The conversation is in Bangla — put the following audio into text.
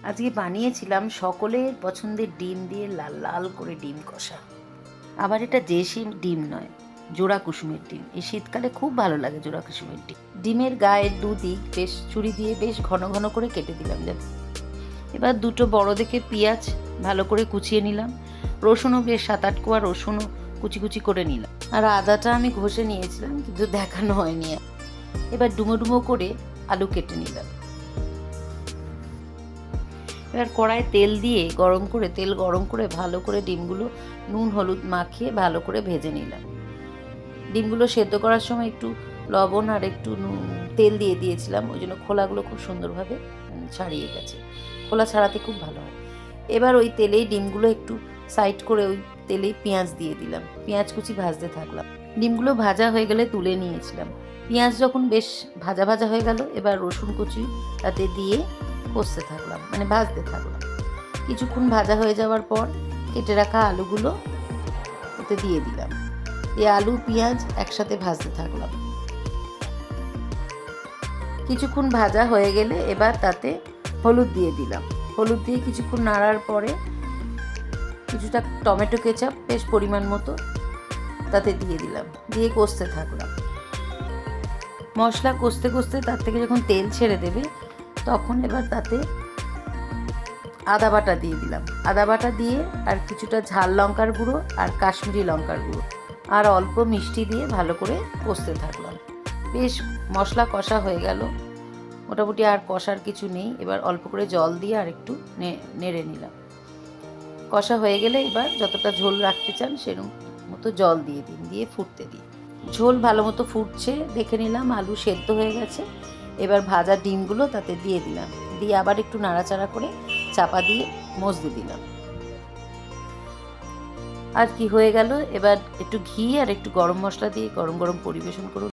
আজকে বানিয়েছিলাম সকলের পছন্দের ডিম দিয়ে লাল লাল করে ডিম কষা। আবার এটা দেশি ডিম নয়, জোড়া কুসুমের ডিম। এই শীতকালে খুব ভালো লাগে জোড়া কুসুমের ডিম। ডিমের গায়ের দুদিক বেশ ছুরি দিয়ে বেশ ঘন ঘন করে কেটে দিলাম যাতে। এবার দুটো বড় দেখে পেঁয়াজ ভালো করে কুচিয়ে নিলাম। রসুনও বেশ 7-8 কোয়া রসুনও কুচি কুচি করে নিলাম। আর আদাটা আমি ঘষে নিয়েছিলাম, কিন্তু দেখানো হয়নি। এবার ডুমো ডুমো করে আলু কেটে নিলাম। এবার কড়ায় তেল দিয়ে তেল গরম করে ভালো করে ডিমগুলো নুন হলুদ মাখিয়ে ভালো করে ভেজে নিলাম। ডিমগুলো সেদ্ধ করার সময় একটু লবণ আর একটু তেল দিয়ে দিয়েছিলাম, ওই জন্য খোলাগুলো খুব সুন্দরভাবে ছাড়িয়ে গেছে। খোলা ছাড়াতে খুব ভালো হয়। এবার ওই তেলেই ডিমগুলো একটু সাইড করে ওই তেলেই পেঁয়াজ দিয়ে দিলাম। পেঁয়াজ কুচি ভাজতে থাকলাম। ডিমগুলো ভাজা হয়ে গেলে তুলে নিয়েছিলাম। পেঁয়াজ যখন বেশ ভাজা ভাজা হয়ে গেল, এবার রসুন কুচি তাতে দিয়ে কষতে থাকলাম, মানে ভাজতে থাকলাম। কিছুক্ষণ ভাজা হয়ে যাওয়ার পর কেটে রাখা আলুগুলো ওতে দিয়ে দিলাম। এই আলু পেঁয়াজ একসাথে ভাজতে থাকলাম। কিছুক্ষণ ভাজা হয়ে গেলে এবার তাতে হলুদ দিয়ে দিলাম। হলুদ দিয়ে কিছুক্ষণ নাড়ার পরে কিছুটা টমেটো কেচাপ বেশ পরিমাণ মতো তাতে দিয়ে দিলাম, দিয়ে কষতে থাকলাম। মশলা কষতে কষতে তার থেকে যখন তেল ছেড়ে দেবে, তখন এবার তাতে আদা বাটা দিয়ে দিলাম। আদা বাটা দিয়ে আর কিছুটা ঝাল লঙ্কার গুঁড়ো আর কাশ্মীরি লঙ্কার গুঁড়ো আর অল্প মিষ্টি দিয়ে ভালো করে কষতে থাকলাম। বেশ মশলা কষা হয়ে গেল, মোটামুটি আর কষার কিছু নেই। এবার অল্প করে জল দিয়ে আর একটু নেড়ে নিলাম। কষা হয়ে গেলে এবার যতটা ঝোল রাখতে চান সেরকম মতো জল দিয়ে দিন, দিয়ে ফুটতে দিন। ঝোল ভালো মতো ফুটছে, দেখে নিলাম আলু সেদ্ধ হয়ে গেছে। এবার ভাজা ডিমগুলো তাতে দিয়ে দিলাম, দিয়ে আবার একটু নাড়াচাড়া করে চাপা দিয়ে মজতে দিলাম। আর কি হয়ে গেল, এবার একটু ঘি আর একটু গরম মশলা দিয়ে গরম গরম পরিবেশন করুন।